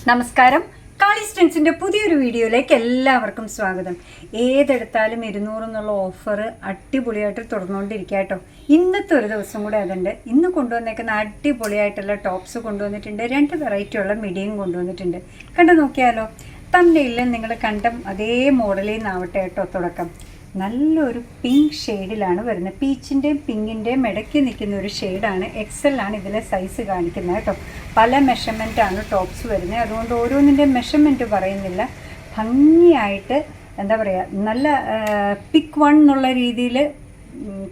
നമസ്കാരം. കാളീസ് ട്രെൻഡ്സിൻ്റെ പുതിയൊരു വീഡിയോയിലേക്ക് എല്ലാവർക്കും സ്വാഗതം. ഏതെടുത്താലും 200 എന്നുള്ള ഓഫർ അടിപൊളിയായിട്ട് തുറന്നുകൊണ്ടിരിക്കുക കേട്ടോ. ഇന്നത്തെ ഒരു ദിവസം കൂടെ അതുണ്ട്. ഇന്ന് കൊണ്ടുവന്നേക്കുന്ന അടിപൊളിയായിട്ടുള്ള ടോപ്സ് കൊണ്ടുവന്നിട്ടുണ്ട്. 2 വെറൈറ്റി ഉള്ള മിഡിയും കൊണ്ടുവന്നിട്ടുണ്ട്. കണ്ടു നോക്കിയാലോ. തന്നെയില്ല നിങ്ങൾ കണ്ട അതേ മോഡലിൽ നിന്നാവട്ടെ കേട്ടോ തുടക്കം. നല്ലൊരു പിങ്ക് ഷെയ്ഡിലാണ് വരുന്നത്. പീച്ചിൻ്റെയും പിങ്കിൻ്റെയും ഇടയ്ക്ക് നിൽക്കുന്ന ഒരു ഷെയ്ഡാണ്. എക്സലാണ് ഇതിലെ സൈസ് കാണിക്കുന്നത് കേട്ടോ. പല മെഷർമെൻറ്റാണ് ടോപ്സ് വരുന്നത്. അതുകൊണ്ട് ഓരോന്നിൻ്റെയും മെഷർമെൻറ്റ് പറയുന്നില്ല. ഭംഗിയായിട്ട് എന്താ പറയുക, നല്ല പിക്ക് 1 എന്നുള്ള രീതിയിൽ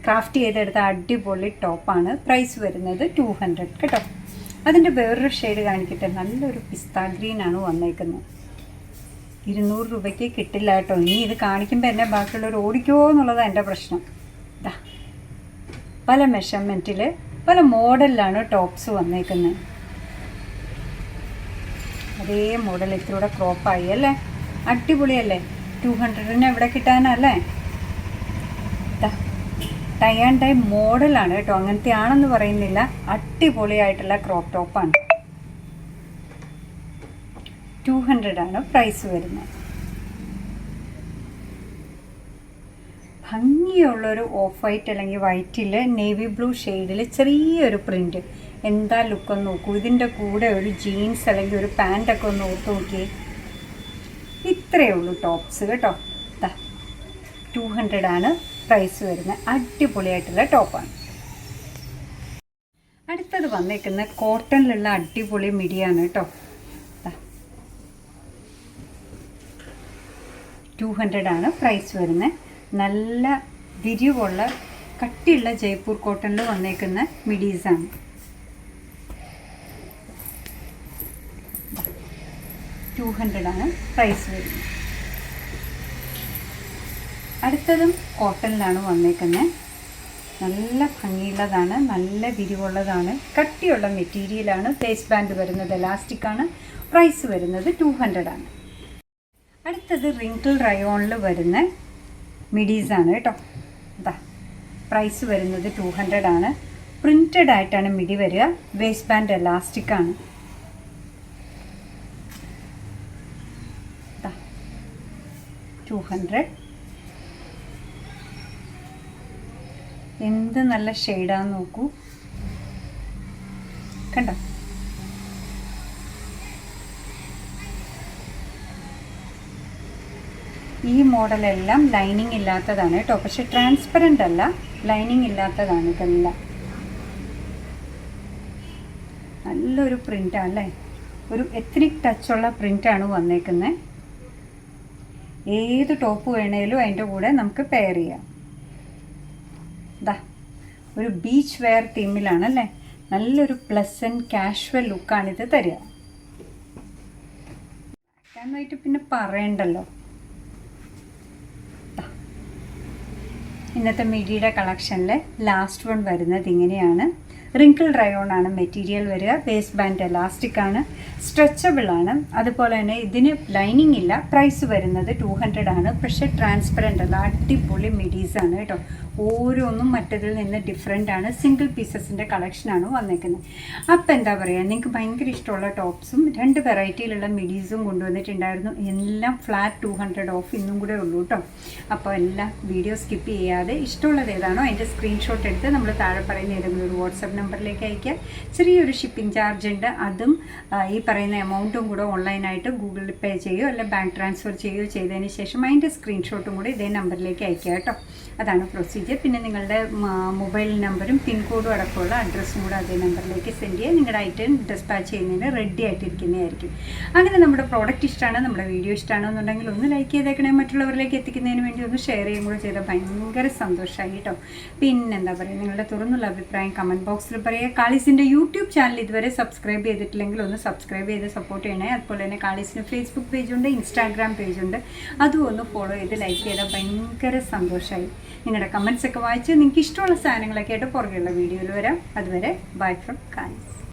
ക്രാഫ്റ്റ് ചെയ്തെടുത്ത അടിപൊളി ടോപ്പാണ്. പ്രൈസ് വരുന്നത് 200 കേട്ടോ. അതിൻ്റെ വേറൊരു ഷെയ്ഡ് കാണിക്കട്ടെ. നല്ലൊരു പിസ്ത ഗ്രീനാണ് വന്നേക്കുന്നത്. 200 രൂപയ്ക്ക് കിട്ടില്ല കേട്ടോ. ഇനി ഇത് കാണിക്കുമ്പോൾ എന്നെ ബാക്കിയുള്ളവർ ഓടിക്കുമോ എന്നുള്ളതാണ് എൻ്റെ പ്രശ്നം. ഇതാ പല മെഷർമെൻറ്റിൽ പല മോഡലിലാണ് ടോപ്സ് വന്നേക്കുന്നത്. അതേ മോഡൽ ഇത്തിലൂടെ ക്രോപ്പായി അല്ലേ. അടിപൊളിയല്ലേ. 200-ന് എവിടെ കിട്ടാനല്ലേ. ഇതാ ടൈ ആൻഡ് ടൈ മോഡലാണ് കേട്ടോ. അങ്ങനത്തെ ആണെന്ന് പറയുന്നില്ല. അടിപൊളിയായിട്ടുള്ള ക്രോപ്പ് ടോപ്പാണ്. 200 ആണ് പ്രൈസ് വരുന്നത്. ഭംഗിയുള്ളൊരു ഓഫ് വൈറ്റ് അല്ലെങ്കിൽ വൈറ്റിൽ നേവി ബ്ലൂ ഷെയ്ഡിൽ ചെറിയൊരു പ്രിൻറ്റ്. എന്താ ലുക്കൊന്ന് നോക്കൂ. ഇതിൻ്റെ കൂടെ ഒരു ജീൻസ് അല്ലെങ്കിൽ ഒരു പാൻറ്റൊക്കെ ഒന്ന് ഓർത്ത് നോക്കിയേ. ഇത്രയേ ഉള്ളൂ ടോപ്സ് കേട്ടോ. 200 ആണ് പ്രൈസ് വരുന്നത്. അടിപൊളിയായിട്ടുള്ള ടോപ്പാണ്. അടുത്തത് വന്നേക്കുന്ന കോട്ടണിലുള്ള അടിപൊളി മിഡിയാണ് കേട്ടോ. 200 ആണ് പ്രൈസ് വരുന്നത്. നല്ല വിരിവുള്ള കട്ടിയുള്ള ജയ്പൂർ കോട്ടണിൽ വന്നേക്കുന്ന മിഡീസാണ്. ആണ് പ്രൈസ് വരുന്നത്. അടുത്തതും കോട്ടണിലാണ് വന്നേക്കുന്നത്. നല്ല ഭംഗിയുള്ളതാണ്, നല്ല വിരിവുള്ളതാണ്, കട്ടിയുള്ള മെറ്റീരിയലാണ്. ഫേസ് ബാൻഡ് വരുന്നത് എലാസ്റ്റിക്കാണ്. പ്രൈസ് വരുന്നത് 200 ആണ്. അടുത്തത് റിങ്കിൾ റയോണിൽ വരുന്ന മിഡീസാണ് കേട്ടോ. അതാ പ്രൈസ് വരുന്നത് 200 ആണ്. പ്രിൻറ്റഡ് ആയിട്ടാണ് മിഡി വരിക. വേസ്റ്റ് ബാൻഡ് എലാസ്റ്റിക്കാണ്. 200. എന്ത് നല്ല ഷെയ്ഡാന്ന് നോക്കൂ. കണ്ടോ. ഈ മോഡലെല്ലാം ലൈനിങ് ഇല്ലാത്തതാണ് കേട്ടോ. പക്ഷെ ട്രാൻസ്പെറൻ്റ് അല്ല, ലൈനിങ് ഇല്ലാത്തതാണ് ഇതെല്ലാം. നല്ലൊരു പ്രിൻ്റാണ് അല്ലേ. ഒരു എത്നിക് ടച്ചുള്ള പ്രിൻ്റാണ് വന്നേക്കുന്നത്. ഏത് ടോപ്പ് വേണേലും അതിൻ്റെ കൂടെ നമുക്ക് പെയർ ചെയ്യാം. ഇതാ ഒരു ബീച്ച് വെയർ തീമിലാണല്ലേ. നല്ലൊരു പ്ലസൻറ്റ് കാഷ്വൽ ലുക്കാണിത് തരിക. എന്നായിട്ട് പിന്നെ പറയണ്ടല്ലോ. ഇന്നത്തെ മിഡിയുടെ കളക്ഷനിൽ ലാസ്റ്റ് വൺ വരുന്നത് ഇങ്ങനെയാണ്. റിങ്കിൾ റയോൺ ആണ് മെറ്റീരിയൽ വരിക. വേസ്റ്റ് ബാൻഡ് എലാസ്റ്റിക് ആണ്, സ്ട്രെച്ചബിൾ ആണ്. അതുപോലെ തന്നെ ഇതിന് ലൈനിങ് ഇല്ല. പ്രൈസ് വരുന്നത് 200 ആണ്. പക്ഷേ ട്രാൻസ്പെറൻ്റ് അല്ല. അടിപൊളി മിഡീസാണ് കേട്ടോ. ഓരോന്നും മറ്റതിൽ നിന്ന് ഡിഫറെൻ്റ് ആണ്. സിംഗിൾ പീസസിൻ്റെ കളക്ഷനാണ് വന്നേക്കുന്നത്. അപ്പോൾ എന്താ പറയുക, നിങ്ങൾക്ക് ഭയങ്കര ഇഷ്ടമുള്ള ടോപ്സും 2 വെറൈറ്റിയിലുള്ള മിഡീസും കൊണ്ടുവന്നിട്ടുണ്ടായിരുന്നു. എല്ലാം ഫ്ലാറ്റ് 200 ഓഫ് ഇന്നും കൂടെ ഉള്ളൂ കേട്ടോ. അപ്പോൾ എല്ലാം വീഡിയോ സ്കിപ്പ് ചെയ്യാതെ ഇഷ്ടമുള്ളത് ഏതാണോ അതിൻ്റെ സ്ക്രീൻഷോട്ട് എടുത്ത് നമ്മൾ താഴെ പറയുന്ന ഏതെങ്കിലും ഒരു വാട്സപ്പ് നമ്പറിലേക്ക് അയക്കുക. ചെറിയൊരു ഷിപ്പിംഗ് ചാർജ് ഉണ്ട്. അതും ഈ പറയുന്ന എമൗണ്ടും കൂടെ ഓൺലൈനായിട്ട് ഗൂഗിൾ പേ ചെയ്യുകയോ അല്ല ബാങ്ക് ട്രാൻസ്ഫർ ചെയ്യുകയോ ചെയ്തതിന് ശേഷം അതിൻ്റെ സ്ക്രീൻഷോട്ടും കൂടെ ഇതേ നമ്പറിലേക്ക് അയക്കുക കേട്ടോ. അതാണ് പ്രൊസീജിയർ. പിന്നെ നിങ്ങളുടെ മൊബൈൽ നമ്പറും പിൻകോഡും അടക്കമുള്ള അഡ്രസ്സും കൂടെ അതേ നമ്പറിലേക്ക് സെൻഡ് ചെയ്യുക. നിങ്ങളുടെ ഐറ്റം ഡിസ്പാച്ച് ചെയ്യുന്നതിന് റെഡി ആയിട്ടിരിക്കുന്നതായിരിക്കും. അങ്ങനെ നമ്മുടെ പ്രോഡക്റ്റ് ഇഷ്ടമാണ്, നമ്മുടെ വീഡിയോ ഇഷ്ടമാണെന്നുണ്ടെങ്കിൽ ഒന്ന് ലൈക്ക് ചെയ്തേക്കണേ. മറ്റുള്ളവരിലേക്ക് എത്തിക്കുന്നതിന് വേണ്ടി ഒന്ന് ഷെയർ ചെയ്യുകയും കൂടെ ചെയ്താൽ ഭയങ്കര സന്തോഷമായി കേട്ടോ. പിന്നെന്താ പറയുക, നിങ്ങളുടെ തുറന്നുള്ള അഭിപ്രായം കമൻറ്റ് ബോക്സിൽ പറയുക. കാളീസിൻ്റെ യൂട്യൂബ് ചാനൽ ഇതുവരെ സബ്സ്ക്രൈബ് ചെയ്തിട്ടില്ലെങ്കിൽ ഒന്ന് സബ്സ്ക്രൈബ് ചെയ്ത് സപ്പോർട്ട് ചെയ്യണേ. അതുപോലെ തന്നെ കാളീസിന് ഫേസ്ബുക്ക് പേജുണ്ട്, ഇൻസ്റ്റാഗ്രാം പേജുണ്ട്. അതും ഒന്ന് ഫോളോ ചെയ്ത് ലൈക്ക് ചെയ്താൽ ഭയങ്കര സന്തോഷമായി. നിങ്ങളുടെ കമൻറ്റ്സ് ഒക്കെ വായിച്ച് നിങ്ങൾക്ക് ഇഷ്ടമുള്ള സാധനങ്ങളൊക്കെ ആയിട്ട് പുറകെയുള്ള വീഡിയോയിൽ വരാം. അതുവരെ ബൈ ഫ്രം കാളീസ്.